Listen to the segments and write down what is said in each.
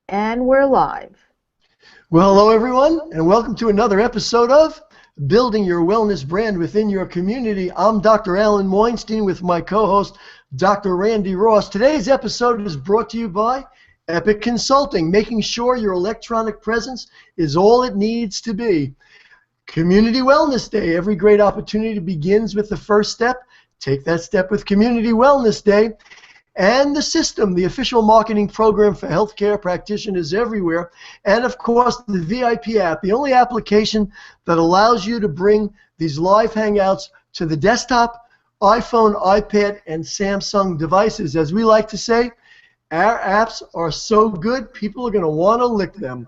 And we're live. Well, hello everyone, and welcome to another episode of Building Your Wellness Brand Within Your Community. I'm Dr. Alan Moinstein with my co-host, Dr. Randy Ross. Today's episode is brought to you by Epic Consulting, making sure your electronic presence is all it needs to be. Community Wellness Day. Every great opportunity begins with the first step. Take that step with Community Wellness Day. And the system, the official marketing program for healthcare practitioners everywhere, and of course the VIP app, the only application that allows you to bring these live hangouts to the desktop, iPhone, iPad, and Samsung devices. As we like to say, our apps are so good, people are going to want to lick them.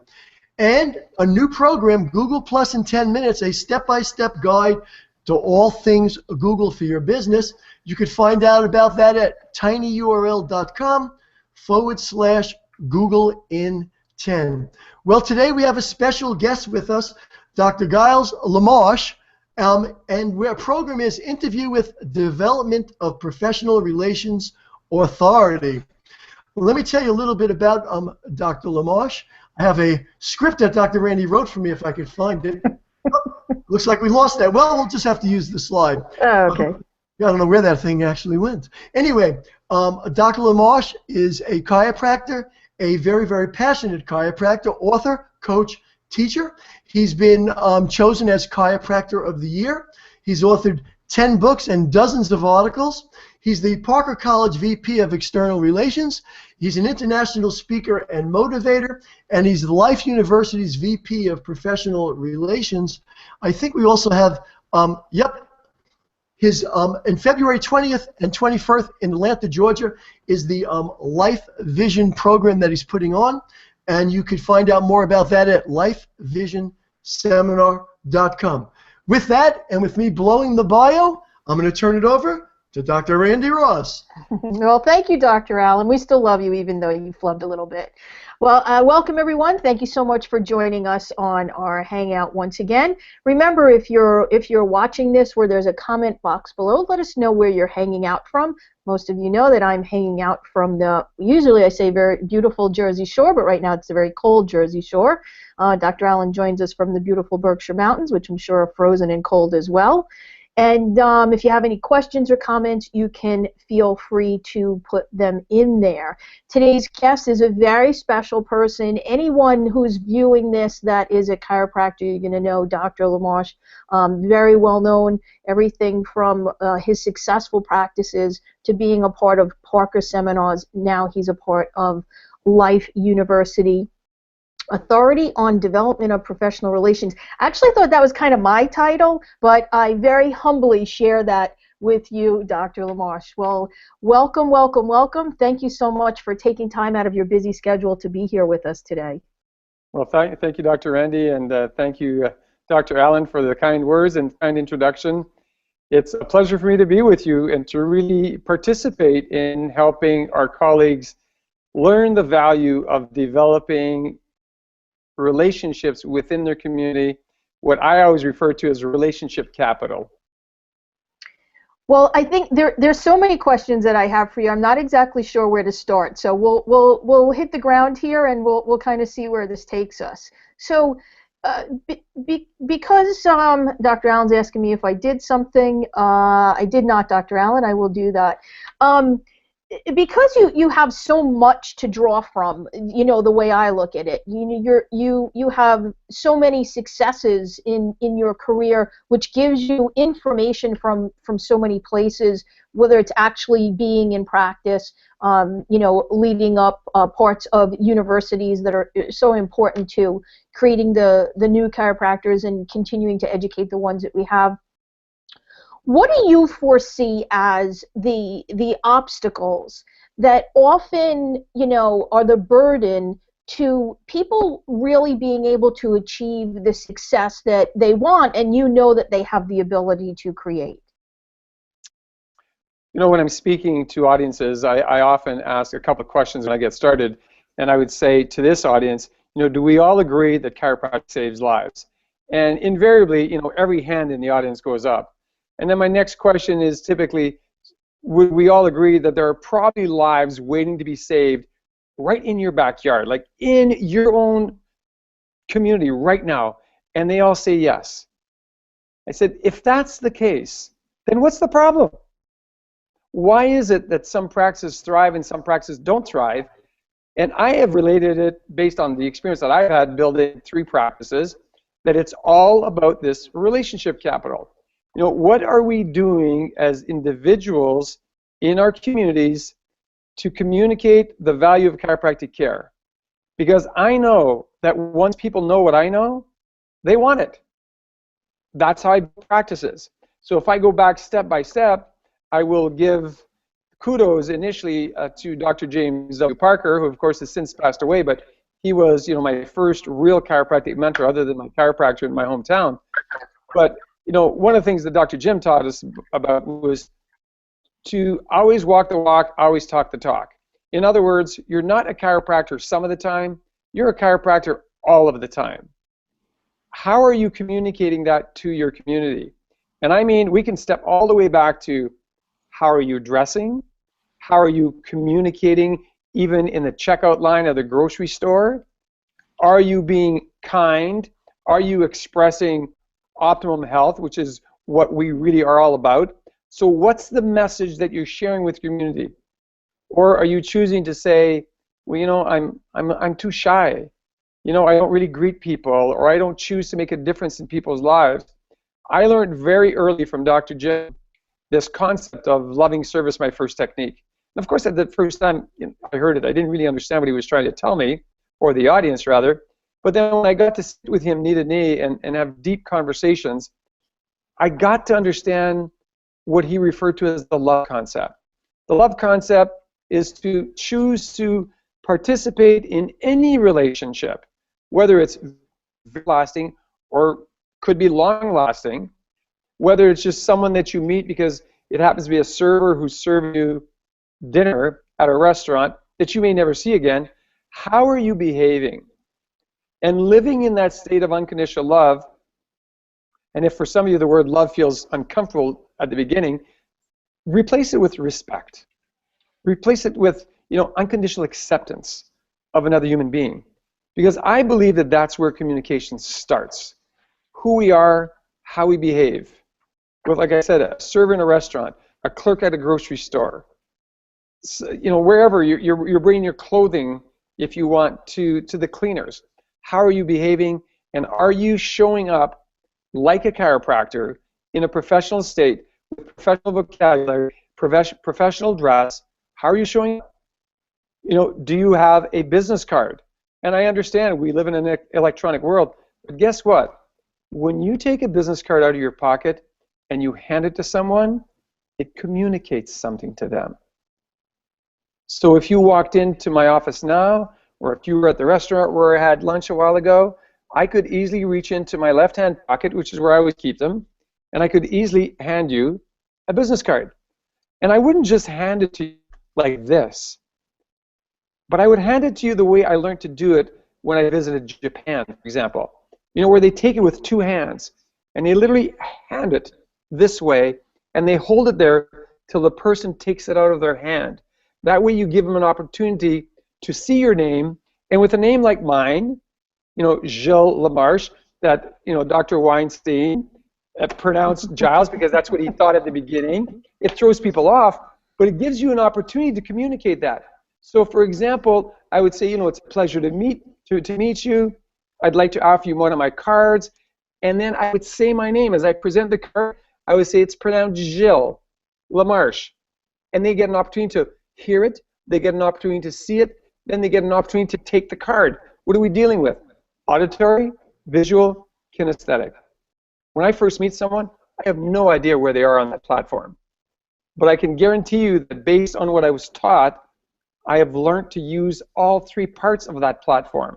And a new program, Google Plus in 10 minutes, a step-by-step guide to all things Google for your business. You could find out about that at tinyurl.com/Google in 10. Well, today we have a special guest with us, Dr. Gilles Lamarche, and our program is Interview with Development of Professional Relations Authority. Well, let me tell you a little bit about Dr. Lamarche. I have a script that Dr. Randy wrote for me if I could find it. Looks like we lost that. Well, we'll just have to use the slide. Oh, okay. I don't know where that thing actually went. Anyway, Dr. Lamarche is a chiropractor, a very, very passionate chiropractor, author, coach, teacher. He's been chosen as Chiropractor of the Year. He's authored 10 books and dozens of articles. He's the Parker College VP of External Relations. He's an international speaker and motivator, and he's the Life University's VP of Relations. I think we also have, his in February 20th and 21st in Atlanta, Georgia, is the Life Vision program that he's putting on, and you could find out more about that at lifevisionseminar.com. With that, and with me blowing the bio, I'm going to turn it over to Dr. Randy Ross. Well, thank you, Dr. Allen. We still love you, even though you flubbed a little bit. Well, welcome, everyone. Thank you so much for joining us on our Hangout once again. Remember, if you're watching this where there's a comment box below, let us know where you're hanging out from. Most of you know that I'm hanging out from usually I say very beautiful Jersey Shore, but right now it's a very cold Jersey Shore. Dr. Allen joins us from the beautiful Berkshire Mountains, which I'm sure are frozen and cold as well. And if you have any questions or comments, you can feel free to put them in there. Today's guest is a very special person. Anyone who's viewing this that is a chiropractor, you're going to know Dr. Lamarche, very well known, everything from his successful practices to being a part of Parker seminars. Now he's a part of Life University. Authority on Development of Professional Relations. I actually thought that was kind of my title, but I very humbly share that with you, Dr. Lamarche. Well, welcome, welcome, welcome. Thank you so much for taking time out of your busy schedule to be here with us today. Well, thank you, Dr. Randy, and thank you, Dr. Allen, for the kind words and kind introduction. It's a pleasure for me to be with you and to really participate in helping our colleagues learn the value of developing relationships within their community, what I always refer to as relationship capital. Well, I think there's so many questions that I have for you. I'm not exactly sure where to start, so we'll hit the ground here and we'll kind of see where this takes us. So, because Dr. Allen's asking me if I did something, I did not, Dr. Allen. I will do that. Because you have so much to draw from, you know, the way I look at it, you have so many successes in your career, which gives you information from so many places, whether it's actually being in practice, you know, leading up parts of universities that are so important to creating the new chiropractors and continuing to educate the ones that we have. What do you foresee as the obstacles that often, you know, are the burden to people really being able to achieve the success that they want and you know that they have the ability to create? You know, when I'm speaking to audiences, I often ask a couple of questions when I get started, and I would say to this audience, you know, do we all agree that chiropractic saves lives? And invariably, you know, every hand in the audience goes up. And then my next question is typically, would we all agree that there are probably lives waiting to be saved right in your backyard, like in your own community right now, and they all say yes. I said, if that's the case, then what's the problem? Why is it that some practices thrive and some practices don't thrive? And I have related it based on the experience that I've had building 3 practices, that it's all about this relationship capital. You know, what are we doing as individuals in our communities to communicate the value of chiropractic care? Because I know that once people know what I know, they want it. That's how I build practices. So if I go back step by step, I will give kudos initially to Dr. James W. Parker, who of course has since passed away, but he was, you know, my first real chiropractic mentor other than my chiropractor in my hometown. But, you know, one of the things that Dr. Jim taught us about was to always walk the walk, always talk the talk. In other words, you're not a chiropractor some of the time, you're a chiropractor all of the time. How are you communicating that to your community? And I mean, we can step all the way back to how are you dressing? How are you communicating even in the checkout line of the grocery store? Are you being kind? Are you expressing optimum health, which is what we really are all about? So what's the message that you're sharing with your community? Or are you choosing to say, well, you know, I'm too shy. You know, I don't really greet people, or I don't choose to make a difference in people's lives. I learned very early from Dr. Jim this concept of loving service, my first technique. And of course, at the first time I heard it, I didn't really understand what he was trying to tell me, or the audience rather. But then when I got to sit with him knee to knee and have deep conversations, I got to understand what he referred to as the love concept. The love concept is to choose to participate in any relationship, whether it's lasting or could be long-lasting, whether it's just someone that you meet because it happens to be a server who's serving you dinner at a restaurant that you may never see again. How are you behaving? And living in that state of unconditional love, and if for some of you the word love feels uncomfortable at the beginning, replace it with respect. Replace it with, you know, unconditional acceptance of another human being. Because I believe that that's where communication starts. Who we are, how we behave. With, like I said, a server in a restaurant, a clerk at a grocery store, so, you know, wherever you're bringing your clothing, if you want, to the cleaners. How are you behaving, and are you showing up like a chiropractor in a professional state, with professional vocabulary, professional dress? How are you showing up? You know, do you have a business card? And I understand we live in an electronic world, but guess what? When you take a business card out of your pocket and you hand it to someone, it communicates something to them. So if you walked into my office now, or if you were at the restaurant where I had lunch a while ago, I could easily reach into my left-hand pocket, which is where I always keep them, and I could easily hand you a business card. And I wouldn't just hand it to you like this, but I would hand it to you the way I learned to do it when I visited Japan, for example. You know, where they take it with 2 hands, and they literally hand it this way, and they hold it there till the person takes it out of their hand. That way you give them an opportunity to see your name, and with a name like mine, you know, Gilles Lamarche, that, you know, Dr. Weinstein pronounced Giles because that's what he thought at the beginning. It throws people off, but it gives you an opportunity to communicate that. So, for example, I would say, you know, it's a pleasure to meet you. I'd like to offer you one of my cards, and then I would say my name as I present the card. I would say it's pronounced Gilles Lamarche, and they get an opportunity to hear it. They get an opportunity to see it. Then they get an opportunity to take the card. What are we dealing with? Auditory, visual, kinesthetic. When I first meet someone, I have no idea where they are on that platform. But I can guarantee you that based on what I was taught, I have learned to use all 3 parts of that platform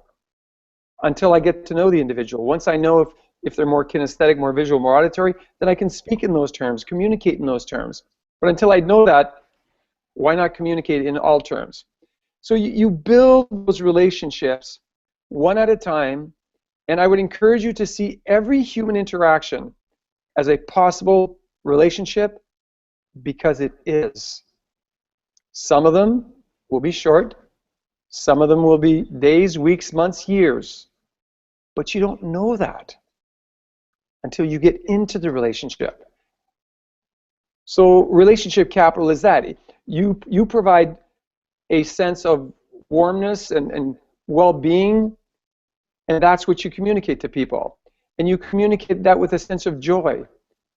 until I get to know the individual. Once I know if they're more kinesthetic, more visual, more auditory, then I can speak in those terms, communicate in those terms. But until I know that, why not communicate in all terms? So you build those relationships one at a time, and I would encourage you to see every human interaction as a possible relationship, because it is. Some of them will be short, Some of them will be days, weeks, months, years. But you don't know that until you get into the relationship. So relationship capital is that. You provide a sense of warmness and well-being, and that's what you communicate to people. And you communicate that with a sense of joy.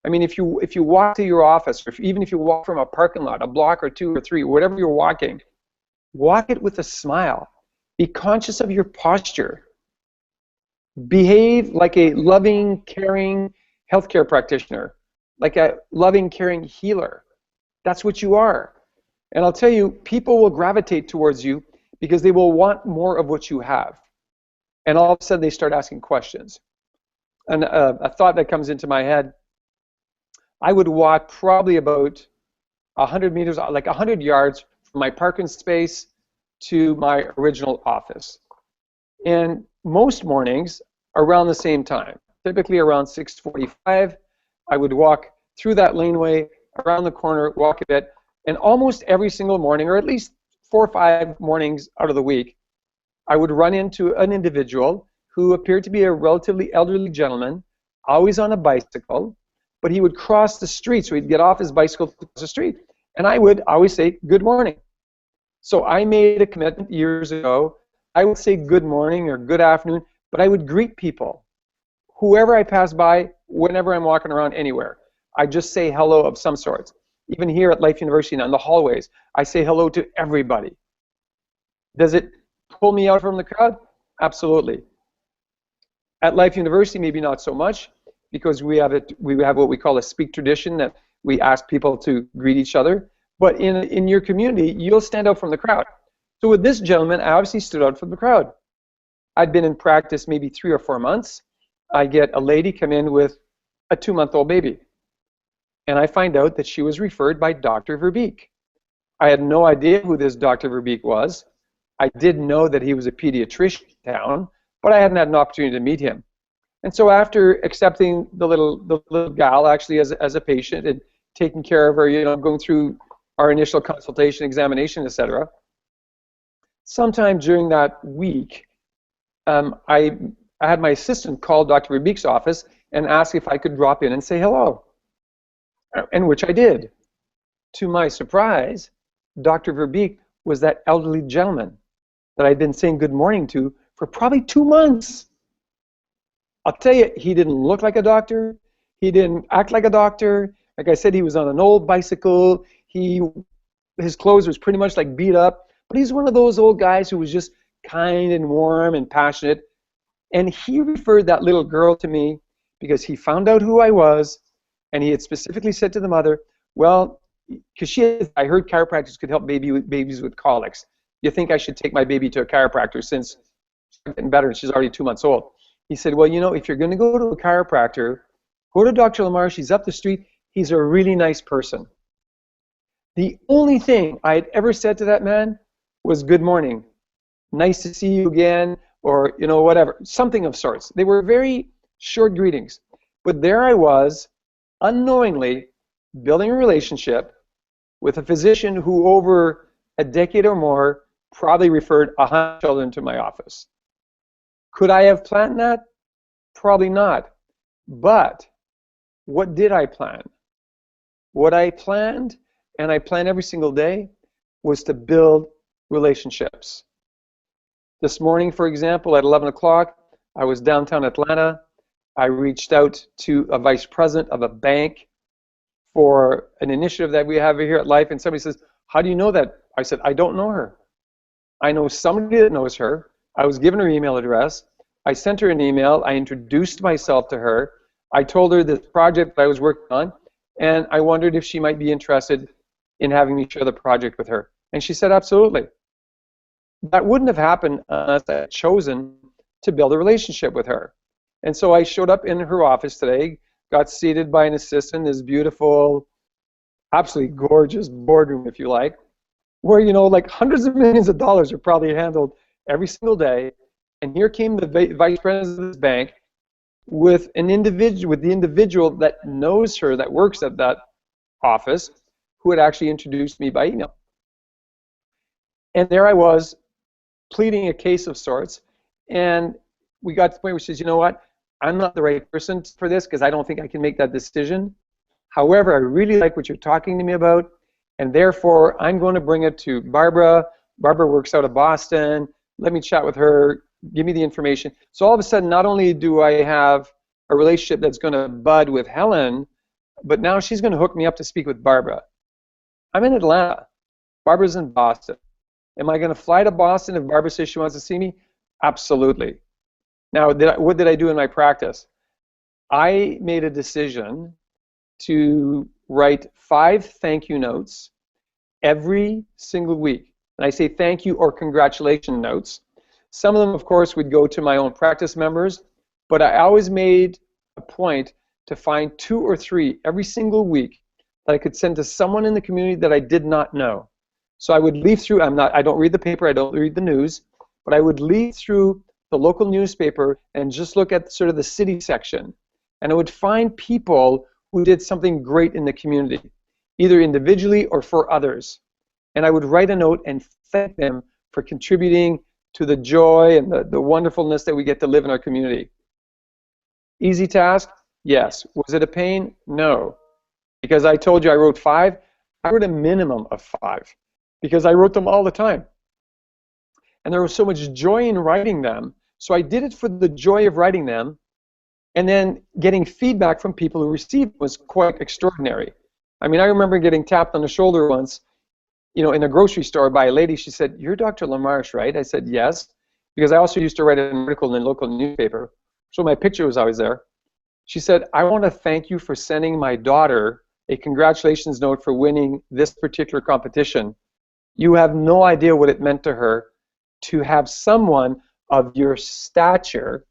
I mean, if you walk to your office, or even if you walk from a parking lot, a block or two or three, whatever you're walking, walk it with a smile. Be conscious of your posture. Behave like a loving, caring healthcare practitioner, like a loving, caring healer. That's what you are. And I'll tell you, people will gravitate towards you because they will want more of what you have. And all of a sudden, they start asking questions. And a thought that comes into my head, I would walk probably about 100 meters, like 100 yards from my parking space to my original office. And most mornings, around the same time, typically around 6:45, I would walk through that laneway, around the corner, walk a bit, and almost every single morning, or at least 4 or 5 mornings out of the week, I would run into an individual who appeared to be a relatively elderly gentleman, always on a bicycle, but he would cross the street, so he'd get off his bicycle to cross the street, and I would always say, good morning. So I made a commitment years ago. I would say good morning or good afternoon, but I would greet people. Whoever I pass by, whenever I'm walking around anywhere, I just say hello of some sorts. Even here at Life University now, in the hallways, I say hello to everybody. Does it pull me out from the crowd? Absolutely. At Life University, maybe not so much, because we have what we call a speak tradition, that we ask people to greet each other. But in your community, you'll stand out from the crowd. So with this gentleman, I obviously stood out from the crowd. I'd been in practice maybe 3 or 4 months. I get a lady come in with a 2-month-old baby. And I find out that she was referred by Dr. Verbeek. I had no idea who this Dr. Verbeek was. I did know that he was a pediatrician in town, but I hadn't had an opportunity to meet him. And so after accepting the little gal actually as a patient and taking care of her, you know, going through our initial consultation, examination, etc., sometime during that week, I had my assistant call Dr. Verbeek's office and ask if I could drop in and say hello, and which I did. To my surprise, Dr. Verbeek was that elderly gentleman that I'd been saying good morning to for probably 2 months. I'll tell you, he didn't look like a doctor. He didn't act like a doctor. Like I said, he was on an old bicycle. His clothes was pretty much like beat up. But he's one of those old guys who was just kind and warm and passionate. And he referred that little girl to me because he found out who I was, and he had specifically said to the mother, well, because I heard chiropractors could help babies with colics. You think I should take my baby to a chiropractor since she's getting better and she's already 2 months old? He said, well, you know, if you're going to go to a chiropractor, go to Dr. Lamarche. He's up the street. He's a really nice person. The only thing I had ever said to that man was good morning, nice to see you again, or, you know, whatever, something of sorts. They were very short greetings. But there I was, unknowingly, building a relationship with a physician who over a decade or more probably referred 100 children to my office. Could I have planned that? Probably not. But what did I plan? What I planned, and I plan every single day, was to build relationships. This morning, for example, at 11 o'clock, I was downtown Atlanta. I reached out to a vice president of a bank for an initiative that we have here at Life, and somebody says, how do you know that? I said, I don't know her. I know somebody that knows her. I was given her email address. I sent her an email. I introduced myself to her. I told her this project that I was working on, and I wondered if she might be interested in having me share the project with her. And she said, absolutely. That wouldn't have happened unless I had chosen to build a relationship with her. And so I showed up in her office today, got seated by an assistant, this beautiful, absolutely gorgeous boardroom, if you like, where, you know, like hundreds of millions of dollars are probably handled every single day. And here came the vice president of this bank with the individual that knows her, that works at that office, who had actually introduced me by email. And there I was, pleading a case of sorts, and we got to the point where she says, you know what, I'm not the right person for this because I don't think I can make that decision. However, I really like what you're talking to me about, and therefore I'm going to bring it to Barbara. Barbara works out of Boston. Let me chat with her. Give me the information. So all of a sudden, not only do I have a relationship that's going to bud with Helen, but now she's going to hook me up to speak with Barbara. I'm in Atlanta. Barbara's in Boston. Am I going to fly to Boston if Barbara says she wants to see me? Absolutely. Now, what did I do in my practice? I made a decision to write 5 thank you notes every single week. And I say thank you or congratulation notes. Some of them, of course, would go to my own practice members, but I always made a point to find 2 or 3 every single week that I could send to someone in the community that I did not know. So I would leaf through, I don't read the paper, I don't read the news, but I would leaf through the local newspaper and just look at sort of the city section. And I would find people who did something great in the community, either individually or for others. And I would write a note and thank them for contributing to the joy and the wonderfulness that we get to live in our community. Easy task? Yes. Was it a pain? No. Because I told you I wrote 5, I wrote a minimum of 5 because I wrote them all the time. And there was so much joy in writing them, so I did it for the joy of writing them, and then getting feedback from people who received was quite extraordinary. I mean, I remember getting tapped on the shoulder once, in a grocery store by a lady. She said, "You're Dr. Lamarche, right?" I said, "Yes," because I also used to write an article in the local newspaper, so my picture was always there. She said, "I want to thank you for sending my daughter a congratulations note for winning this particular competition. You have no idea what it meant to her to have someone of your stature."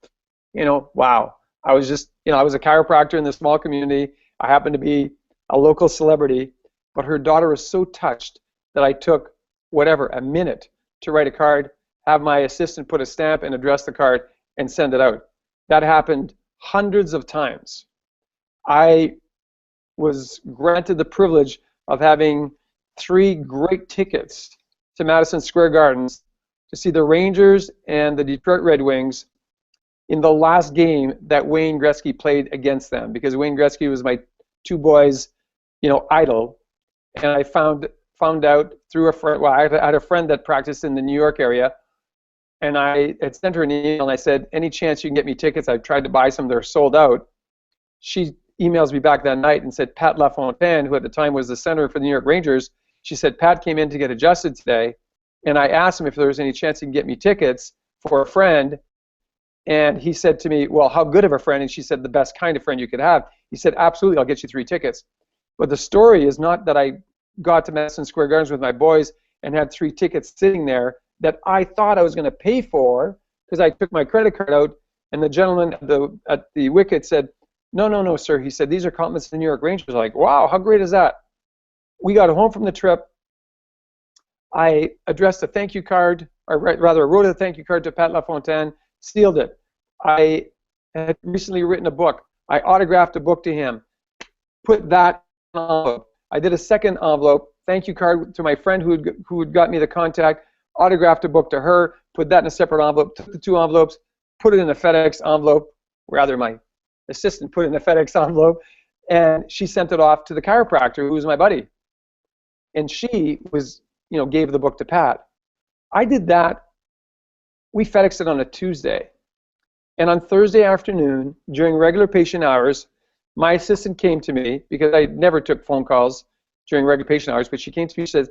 Wow. I was just, I was a chiropractor in this small community. I happened to be a local celebrity, but her daughter was so touched that I took, a minute to write a card, have my assistant put a stamp and address the card, and send it out. That happened hundreds of times. I was granted the privilege of having 3 great tickets to Madison Square Gardens to see the Rangers and the Detroit Red Wings in the last game that Wayne Gretzky played against them, because Wayne Gretzky was my 2 boys, idol. And I found out through a friend, I had a friend that practiced in the New York area, and I had sent her an email and I said, "Any chance you can get me tickets? I've tried to buy some, they're sold out." She emails me back that night and said, "Pat LaFontaine," who at the time was the center for the New York Rangers, she said, "Pat came in to get adjusted today, and I asked him if there was any chance he can get me tickets for a friend, and he said to me, 'Well, how good of a friend?' And she said, 'The best kind of friend you could have.' He said, 'Absolutely, I'll get you 3 tickets. But the story is not that I got to Madison Square Gardens with my boys and had 3 tickets sitting there that I thought I was going to pay for because I took my credit card out, and the gentleman at the wicket said, no, sir." He said, "These are compliments to the New York Rangers." I'm like, wow, how great is that? We got home from the trip. I addressed a thank you card, or rather wrote a thank you card to Pat LaFontaine, sealed it. I had recently written a book. I autographed a book to him, put that in an envelope. I did a second envelope, thank you card to my friend who had got me the contact, autographed a book to her, put that in a separate envelope, took the 2 envelopes, put it in a FedEx envelope, rather my assistant put it in a FedEx envelope, and she sent it off to the chiropractor who was my buddy. And she gave the book to Pat. I did that. We FedExed it on a Tuesday. And on Thursday afternoon, during regular patient hours, my assistant came to me, because I never took phone calls during regular patient hours, but she came to me and said,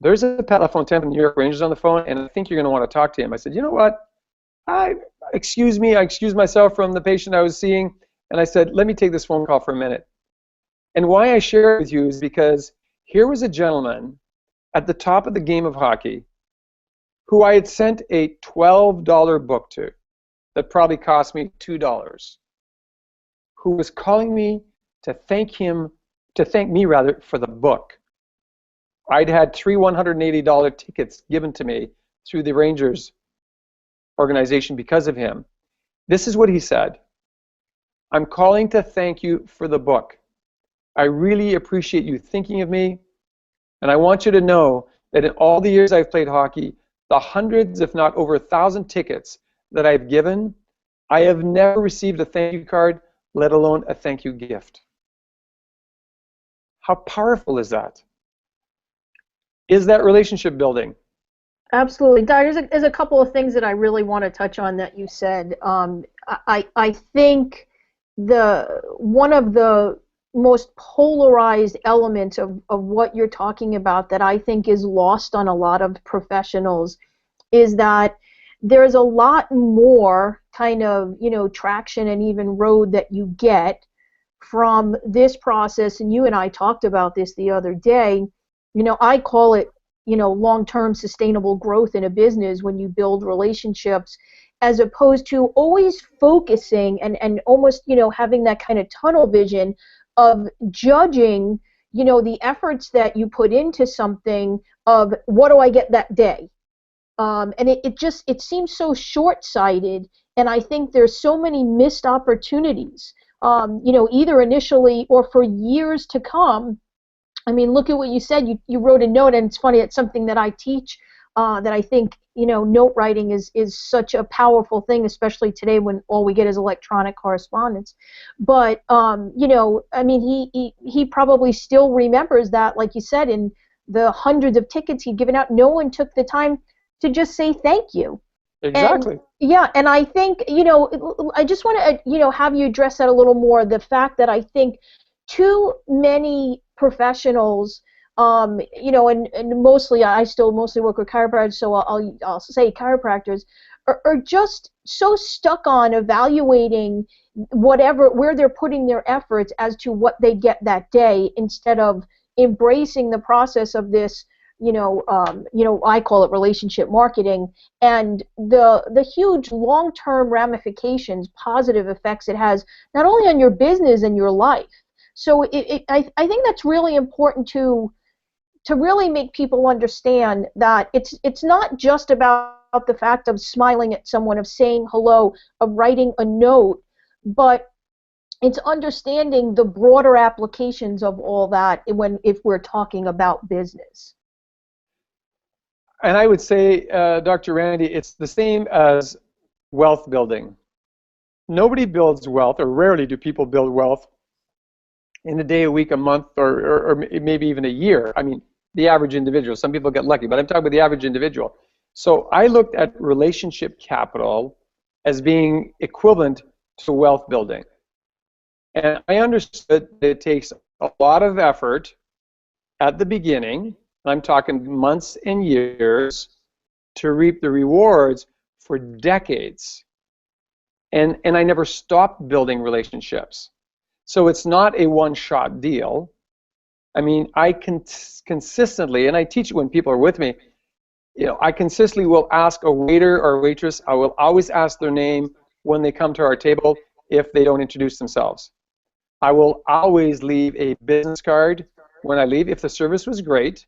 "There's a Pat LaFontaine from the New York Rangers on the phone, and I think you're going to want to talk to him." I said, "You know what? Excuse me." I excused myself from the patient I was seeing, and I said, "Let me take this phone call for a minute." And why I share it with you is because here was a gentleman at the top of the game of hockey who I had sent a $12 book to that probably cost me $2, who was calling me to thank me for the book. I'd had 3 $180 tickets given to me through the Rangers organization because of him. This is what he said: "I'm calling to thank you for the book. I really appreciate you thinking of me, and I want you to know that in all the years I've played hockey, the hundreds, if not over 1,000 tickets that I've given, I have never received a thank you card, let alone a thank you gift. How powerful is that? Is that relationship building? Absolutely. There's a couple of things that I really want to touch on that you said. I think one of the most polarized elements of what you're talking about that I think is lost on a lot of professionals is that there's a lot more kind of, traction and even road that you get from this process, and you and I talked about this the other day. I call it, long-term sustainable growth in a business when you build relationships, as opposed to always focusing and almost, having that kind of tunnel vision of judging, the efforts that you put into something of what do I get that day. And it seems so short-sighted, and I think there's so many missed opportunities, either initially or for years to come. I mean, look at what you said. You wrote a note, and it's funny, it's something that I teach, that I think, note writing is such a powerful thing, especially today when all we get is electronic correspondence. But, I mean, he probably still remembers that, like you said, in the hundreds of tickets he'd given out, no one took the time to just say thank you. Exactly. And I think, I just want to, have you address that a little more, the fact that I think too many professionals, and mostly, I still mostly work with chiropractors, so I'll say chiropractors, are just so stuck on evaluating where they're putting their efforts as to what they get that day, instead of embracing the process of this, I call it relationship marketing, and the huge long-term ramifications, positive effects it has, not only on your business and your life. So I think that's really important to really make people understand that it's not just about the fact of smiling at someone, of saying hello, of writing a note, but it's understanding the broader applications of all that if we're talking about business. And I would say, Dr. Randi, it's the same as wealth building. Nobody builds wealth, or rarely do people build wealth, in a day, a week, a month, or maybe even a year. I mean, the average individual. Some people get lucky, but I'm talking about the average individual. So I looked at relationship capital as being equivalent to wealth building. And I understood that it takes a lot of effort at the beginning, I'm talking months and years, to reap the rewards for decades. And I never stopped building relationships. So it's not a one-shot deal. I mean, I consistently, and I teach it when people are with me, I consistently will ask a waiter or a waitress, I will always ask their name when they come to our table if they don't introduce themselves. I will always leave a business card when I leave. If the service was great,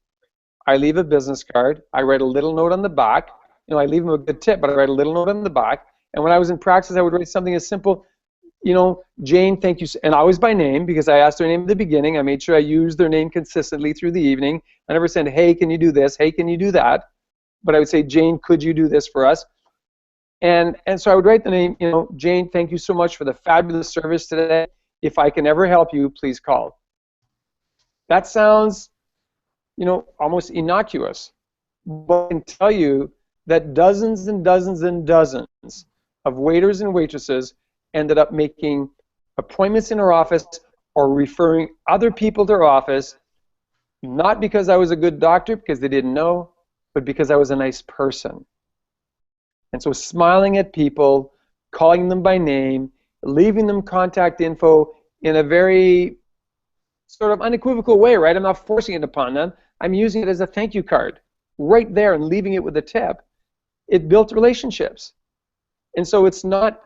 I leave a business card. I write a little note on the back. I leave them a good tip, but I write a little note on the back. And when I was in practice, I would write something as simple, Jane, thank you, and always by name, because I asked their name at the beginning. I made sure I used their name consistently through the evening. I never said, hey, can you do this? Hey, can you do that? But I would say, Jane, could you do this for us? And so I would write the name, Jane, thank you so much for the fabulous service today. If I can ever help you, please call. That sounds, almost innocuous. But I can tell you that dozens and dozens and dozens of waiters and waitresses ended up making appointments in our office or referring other people to our office, not because I was a good doctor, because they didn't know, but because I was a nice person. And so smiling at people, calling them by name, leaving them contact info in a very sort of unequivocal way, right? I'm not forcing it upon them. I'm using it as a thank you card right there and leaving it with a tip. It built relationships. And so it's not,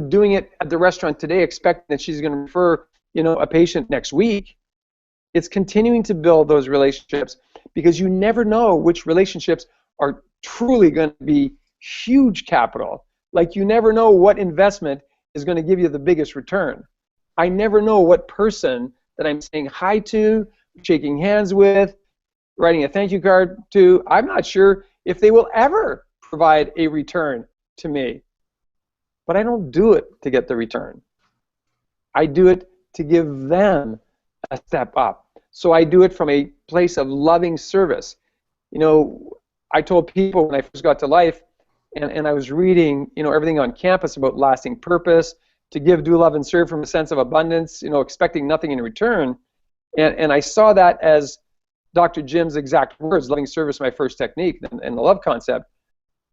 doing it at the restaurant today expecting that she's going to refer, a patient next week. It's continuing to build those relationships, because you never know which relationships are truly going to be huge capital. Like, you never know what investment is going to give you the biggest return. I never know what person that I'm saying hi to, shaking hands with, writing a thank you card to. I'm not sure if they will ever provide a return to me. But I don't do it to get the return. I do it to give them a step up. So I do it from a place of loving service. You know, I told people when I first got to life, and I was reading, you know, everything on campus about lasting purpose, to give, do, love, and serve from a sense of abundance, you know, expecting nothing in return. And I saw that as Dr. Jim's exact words, loving service, my first technique, and the love concept.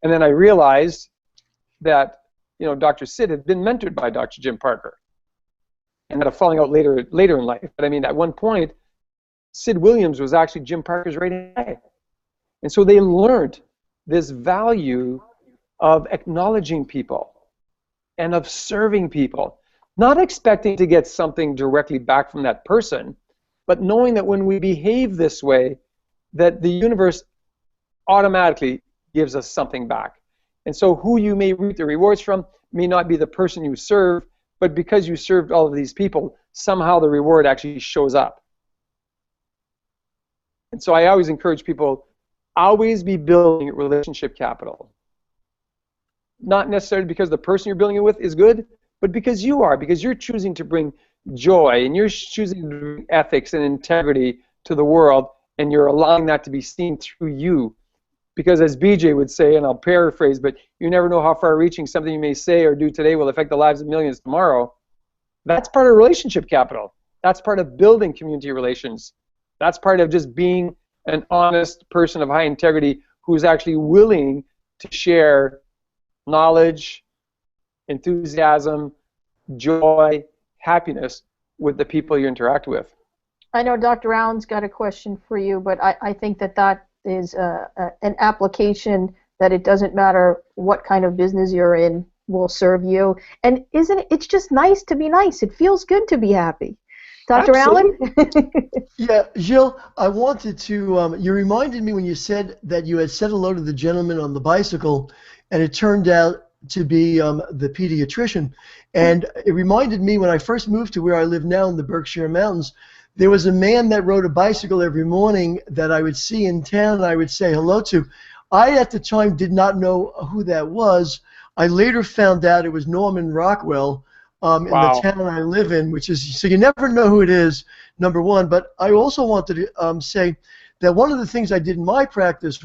And then I realized that, you know, Dr. Sid had been mentored by Dr. Jim Parker, and had a falling out later in life. But I mean, at one point, Sid Williams was actually Jim Parker's right hand guy. And so they learned this value of acknowledging people and of serving people, not expecting to get something directly back from that person, but knowing that when we behave this way, that the universe automatically gives us something back. And so who you may reap the rewards from may not be the person you serve, but because you served all of these people, somehow the reward actually shows up. And so I always encourage people, always be building relationship capital. Not necessarily because the person you're building it with is good, but because you are, because you're choosing to bring joy, and you're choosing to bring ethics and integrity to the world, and you're allowing that to be seen through you. Because as BJ would say, and I'll paraphrase, but you never know how far-reaching something you may say or do today will affect the lives of millions tomorrow. That's part of relationship capital. That's part of building community relations. That's part of just being an honest person of high integrity who's actually willing to share knowledge, enthusiasm, joy, happiness with the people you interact with. I know Dr. Allen's got a question for you, but I think that is an application that it doesn't matter what kind of business you're in will serve you. And isn't it, it's just nice to be nice. It feels good to be happy. Dr. Absolutely. Allen? Yeah, Gilles, I wanted to, you reminded me when you said that you had said hello to the gentleman on the bicycle, and it turned out to be the pediatrician. And it reminded me when I first moved to where I live now in the Berkshire Mountains, there was a man that rode a bicycle every morning that I would see in town and I would say hello to. I, at the time, did not know who that was. I later found out it was Norman Rockwell in the town I live in, which is, so you never know who it is, number one. But I also wanted to say that one of the things I did in my practice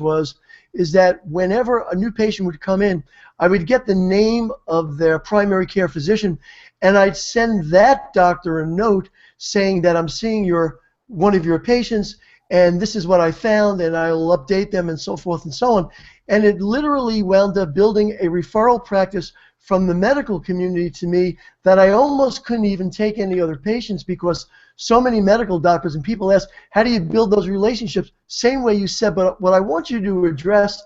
is that whenever a new patient would come in, I would get the name of their primary care physician, and I'd send that doctor a note saying that I'm seeing one of your patients, and this is what I found, and I'll update them, and so forth and so on. And it literally wound up building a referral practice from the medical community to me that I almost couldn't even take any other patients, because so many medical doctors and people ask, how do you build those relationships? Same way you said, but what I want you to address,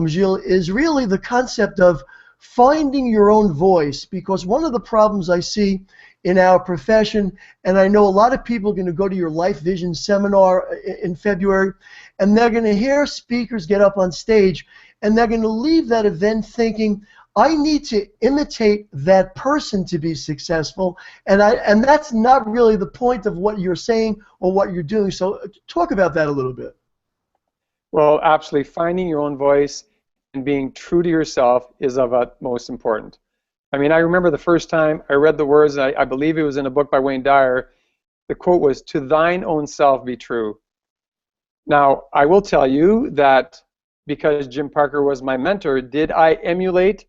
Gilles, is really the concept of finding your own voice, because one of the problems I see in our profession, and I know a lot of people are going to go to your Life Vision seminar in February, and they're going to hear speakers get up on stage, and they're going to leave that event thinking, I need to imitate that person to be successful, and that's not really the point of what you're saying or what you're doing. So talk about that a little bit. Well, absolutely. Finding your own voice and being true to yourself is of utmost importance. I mean, I remember the first time I read the words, I believe it was in a book by Wayne Dyer. The quote was, "To thine own self be true." Now, I will tell you that because Jim Parker was my mentor, did I emulate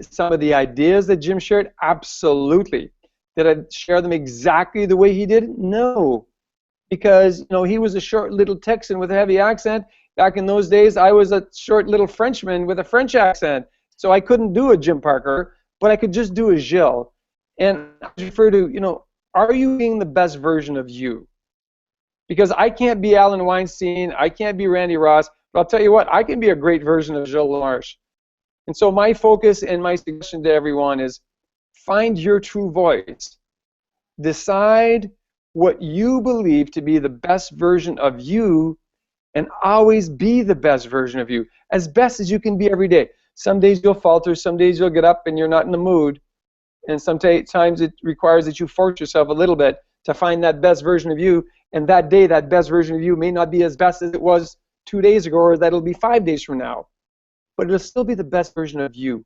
some of the ideas that Jim shared? Absolutely. Did I share them exactly the way he did? No. Because, you know, he was a short little Texan with a heavy accent. Back in those days, I was a short little Frenchman with a French accent. So I couldn't do a Jim Parker, but I could just do a Gilles. And I refer to, you know, are you being the best version of you? Because I can't be Alan Weinstein, I can't be Randy Ross, but I'll tell you what, I can be a great version of Gilles Lamarche. And so my focus and my suggestion to everyone is find your true voice. Decide what you believe to be the best version of you, and always be the best version of you, as best as you can be every day. Some days you'll falter, some days you'll get up and you're not in the mood, and sometimes it requires that you force yourself a little bit to find that best version of you, and that day that best version of you may not be as best as it was 2 days ago or that it'll be 5 days from now, but it'll still be the best version of you.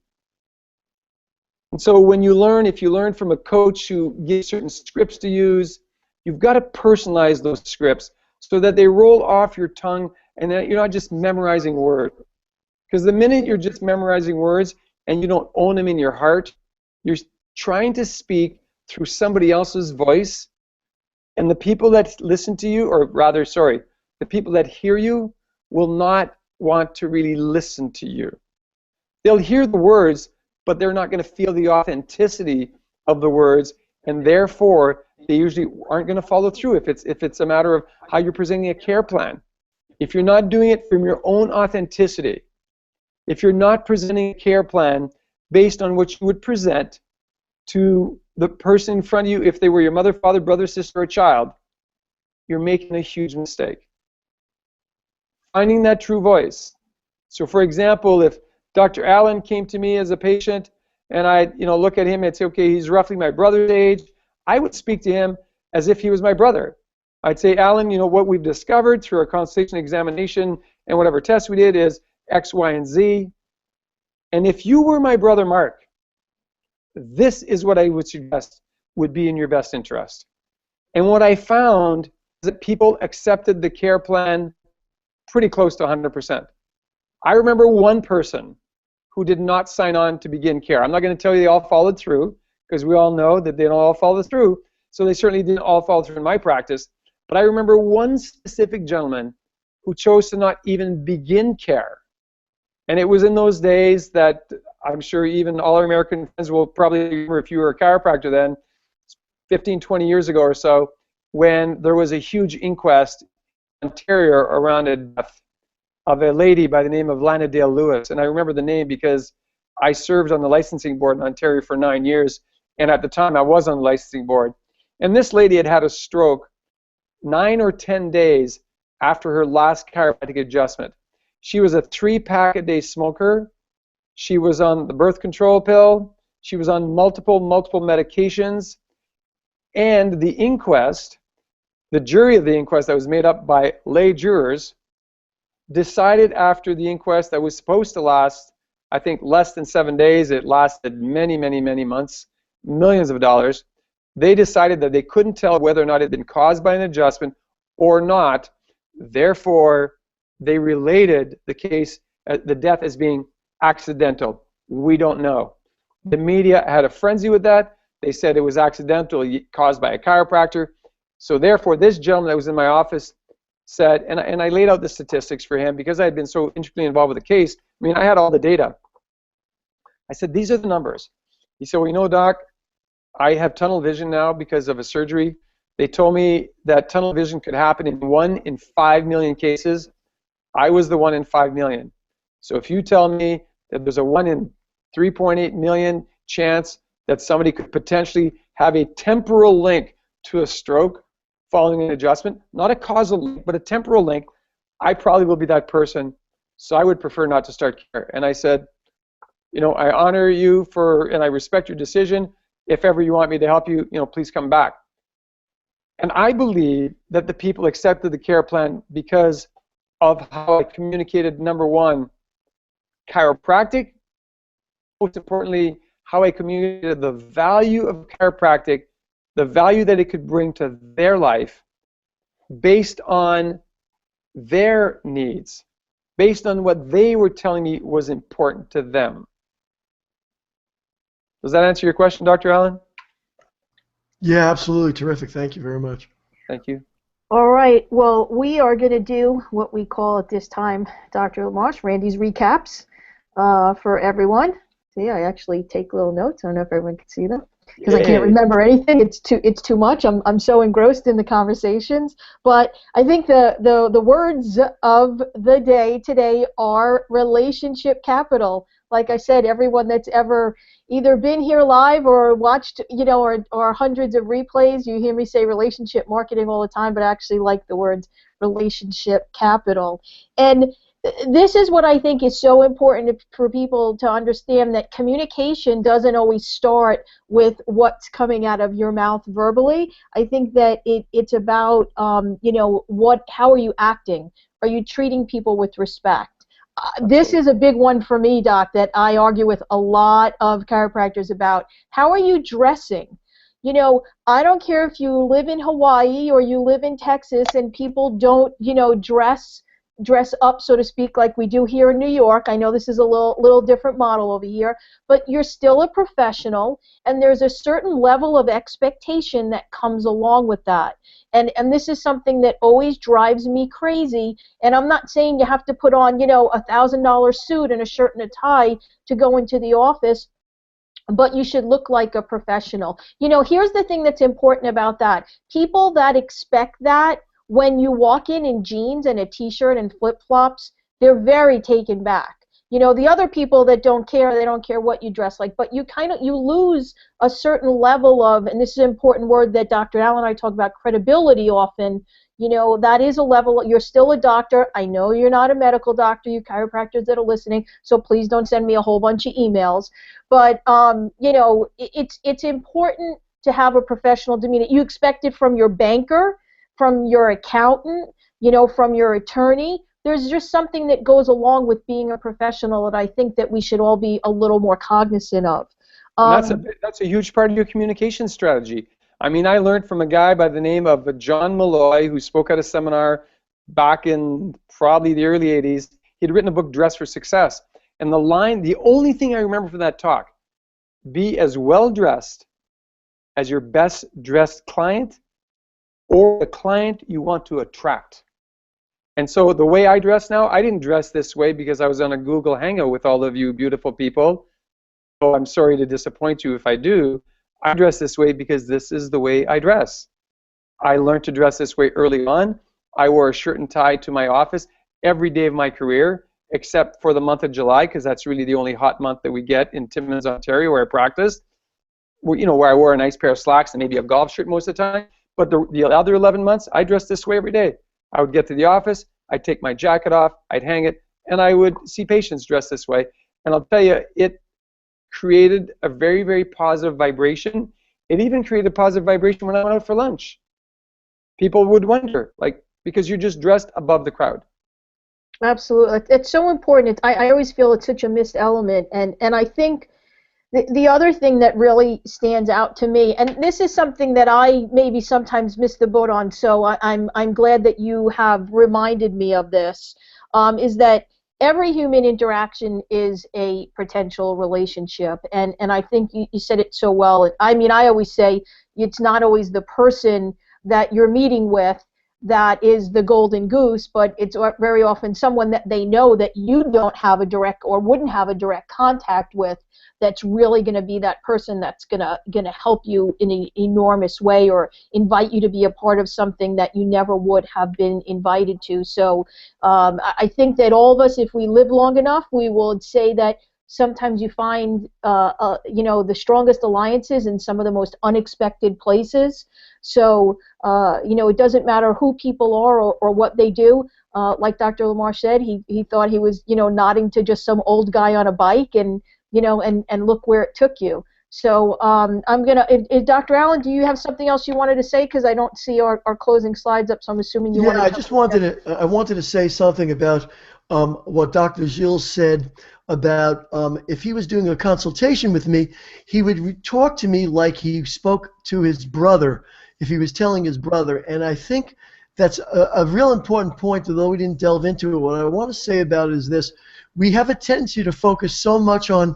And so when you learn, if you learn from a coach who gives certain scripts to use, you've got to personalize those scripts so that they roll off your tongue and that you're not just memorizing words. Because the minute you're just memorizing words and you don't own them in your heart, you're trying to speak through somebody else's voice, and the people that listen to you, or rather, sorry, the people that hear you will not want to really listen to you. They'll hear the words, but they're not going to feel the authenticity of the words, and therefore they usually aren't going to follow through if it's a matter of how you're presenting a care plan. If you're not doing it from your own authenticity, if you're not presenting a care plan based on what you would present to the person in front of you, if they were your mother, father, brother, sister, or child, you're making a huge mistake. Finding that true voice. So for example, if Dr. Allen came to me as a patient and I look at him and say, okay, he's roughly my brother's age, I would speak to him as if he was my brother. I'd say, Alan, what we've discovered through our consultation examination and whatever test we did is X, Y, and Z. And if you were my brother Mark, this is what I would suggest would be in your best interest. And what I found is that people accepted the care plan pretty close to 100%. I remember one person who did not sign on to begin care. I'm not going to tell you they all followed through, because we all know that they don't all follow through, so they certainly didn't all follow through in my practice. But I remember one specific gentleman who chose to not even begin care. And it was in those days that I'm sure even all our American friends will probably remember, if you were a chiropractor then, 15, 20 years ago or so, when there was a huge inquest in Ontario around a death of a lady by the name of Lana Dale Lewis. And I remember the name because I served on the licensing board in Ontario for 9 years, and at the time I was on the licensing board. And this lady had had a stroke 9 or 10 days after her last chiropractic adjustment. She was a 3-pack-a-day smoker. She was on the birth control pill. She was on multiple medications. And the inquest, the jury of the inquest that was made up by lay jurors, decided after the inquest that was supposed to last, I think, less than 7 days. It lasted many, many, many months, millions of dollars. They decided that they couldn't tell whether or not it had been caused by an adjustment or not. Therefore, they related the case, the death, as being accidental. We don't know. The media had a frenzy with that. They said it was accidental, caused by a chiropractor. So therefore, this gentleman that was in my office said, and I laid out the statistics for him because I had been so intricately involved with the case. I mean, I had all the data. I said, these are the numbers. He said, well, Doc, I have tunnel vision now because of a surgery. They told me that tunnel vision could happen in 1 in 5 million cases. I was the 1 in 5 million. So if you tell me that there's a 1 in 3.8 million chance that somebody could potentially have a temporal link to a stroke following an adjustment, not a causal link, but a temporal link, I probably will be that person. So I would prefer not to start care. And I said, I honor you and I respect your decision. If ever you want me to help you, please come back. And I believe that the people accepted the care plan because of how I communicated, number one, chiropractic, most importantly, how I communicated the value of chiropractic, the value that it could bring to their life based on their needs, based on what they were telling me was important to them. Does that answer your question, Dr. Allen? Yeah, absolutely. Terrific. Thank you very much. Thank you. All right. Well, we are going to do what we call at this time, Dr. Lamarche, Randy's recaps for everyone. See, I actually take little notes. I don't know if everyone can see them because I can't remember anything. It's too much. I'm so engrossed in the conversations. But I think the words of the day today are relationship capital. Like I said, everyone that's ever either been here live or watched, or hundreds of replays, you hear me say relationship marketing all the time, but I actually like the words relationship capital. And this is what I think is so important for people to understand, that communication doesn't always start with what's coming out of your mouth verbally. I think that it's about, how are you acting? Are you treating people with respect? This is a big one for me, Doc, that I argue with a lot of chiropractors about. How are you dressing? You know, I don't care if you live in Hawaii or you live in Texas and people don't, you know, dress up, so to speak, like we do here in New York. I know this is a little different model over here, but you're still a professional, and there's a certain level of expectation that comes along with that. And this is something that always drives me crazy. And I'm not saying you have to put on, you know, $1,000 suit and a shirt and a tie to go into the office, but you should look like a professional. You know, here's the thing that's important about that. People that expect that, when you walk in jeans and a t-shirt and flip-flops, they're very taken back. You know, the other people that don't care, they don't care what you dress like, but you lose a certain level of, and this is an important word that Dr. Allen and I talk about, credibility often. You know, that is a level. You're still a doctor. I know you're not a medical doctor, you chiropractors that are listening, so please don't send me a whole bunch of emails. But, you know, it's important to have a professional demeanor. You expect it from your banker, from your accountant, you know, from your attorney. There's just something that goes along with being a professional that I think that we should all be a little more cognizant of. That's a huge part of your communication strategy. I mean, I learned from a guy by the name of John Malloy, who spoke at a seminar back in probably the early 80s. He'd written a book, Dress for Success. And the only thing I remember from that talk, be as well dressed as your best dressed client or the client you want to attract. And so the way I dress now, I didn't dress this way because I was on a Google Hangout with all of you beautiful people. So I'm sorry to disappoint you if I do. I dress this way because this is the way I dress. I learned to dress this way early on. I wore a shirt and tie to my office every day of my career, except for the month of July, because that's really the only hot month that we get in Timmins, Ontario, where I practiced. You know, where I wore a nice pair of slacks and maybe a golf shirt most of the time. But the other 11 months, I dressed this way every day. I would get to the office, I'd take my jacket off, I'd hang it, and I would see patients dressed this way. And I'll tell you, it created a very, very positive vibration. It even created a positive vibration when I went out for lunch. People would wonder, like, because you're just dressed above the crowd. Absolutely. It's so important. I always feel it's such a missed element. And I think the other thing that really stands out to me, and this is something that I maybe sometimes miss the boat on, so I'm glad that you have reminded me of this, is that every human interaction is a potential relationship. And I think you said it so well. I mean, I always say it's not always the person that you're meeting with that is the golden goose, but it's very often someone that they know that you don't have a direct or wouldn't have a direct contact with, that's really going to be that person that's going to help you in an enormous way, or invite you to be a part of something that you never would have been invited to. So I think that all of us, if we live long enough, we will say that sometimes you find you know, the strongest alliances in some of the most unexpected places. So you know, it doesn't matter who people are or what they do. Like Dr. Lamarche said, he thought he was, you know, nodding to just some old guy on a bike, and you know, and look where it took you. So I'm gonna. If Dr. Allen, do you have something else you wanted to say? Because I don't see our closing slides up, so I'm assuming you. Yeah, I wanted to say something about what Dr. Gilles said about if he was doing a consultation with me, he would talk to me like he spoke to his brother, if he was telling his brother. And I think that's a real important point, although we didn't delve into it. What I want to say about it is this. We have a tendency to focus so much on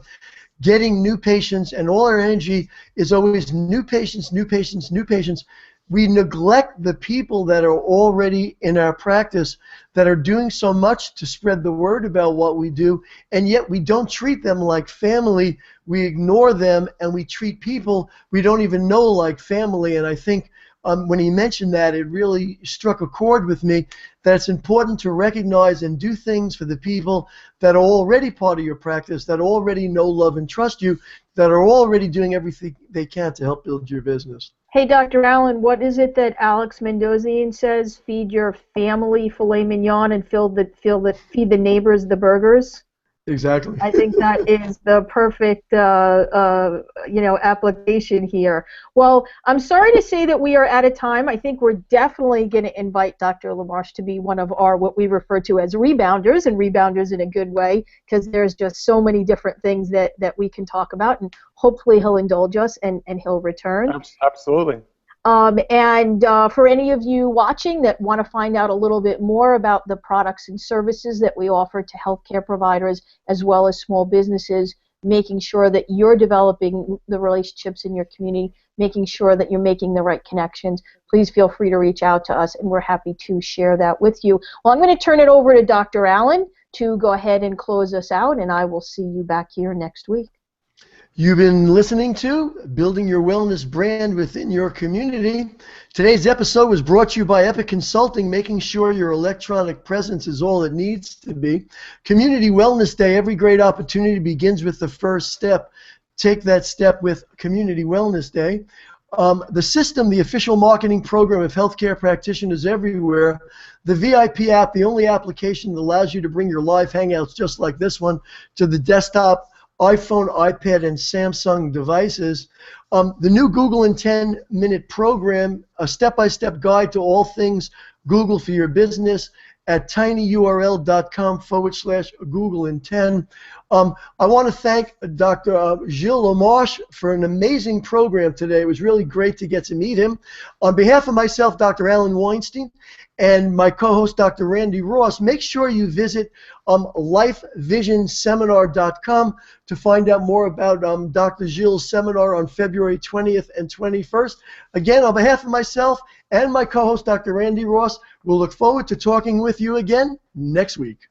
getting new patients, and all our energy is always new patients, new patients, new patients. We neglect the people that are already in our practice that are doing so much to spread the word about what we do, and yet we don't treat them like family. We ignore them, and we treat people we don't even know like family. And I think when he mentioned that, it really struck a chord with me, that it's important to recognize and do things for the people that are already part of your practice, that already know, love, and trust you, that are already doing everything they can to help build your business. Hey, Dr. Allen, what is it that Alex Mendozian says? Feed your family filet mignon and feed the neighbors the burgers? Exactly. I think that is the perfect, application here. Well, I'm sorry to say that we are out of time. I think we're definitely going to invite Dr. Lamarche to be one of our what we refer to as rebounders, and rebounders in a good way, because there's just so many different things that we can talk about, and hopefully he'll indulge us and he'll return. Absolutely. And for any of you watching that want to find out a little bit more about the products and services that we offer to healthcare providers as well as small businesses, making sure that you're developing the relationships in your community, making sure that you're making the right connections, please feel free to reach out to us, and we're happy to share that with you. Well, I'm going to turn it over to Dr. Allen to go ahead and close us out, and I will see you back here next week. You've been listening to Building Your Wellness Brand Within Your Community. Today's episode was brought to you by Epic Consulting, making sure your electronic presence is all it needs to be. Community Wellness Day, every great opportunity begins with the first step. Take that step with Community Wellness Day. The System, the official marketing program of healthcare practitioners everywhere. The VIP app, the only application that allows you to bring your live hangouts just like this one to the desktop, iPhone, iPad, and Samsung devices. The new Google in 10-minute program, a step-by-step guide to all things Google for your business at tinyurl.com/Google in 10. I want to thank Dr. Gilles Lamarche for an amazing program today. It was really great to get to meet him. On behalf of myself, Dr. Alan Weinstein, and my co-host, Dr. Randi Ross, make sure you visit lifevisionseminar.com to find out more about Dr. Gilles' seminar on February 20th and 21st. Again, on behalf of myself and my co-host, Dr. Randi Ross, we'll look forward to talking with you again next week.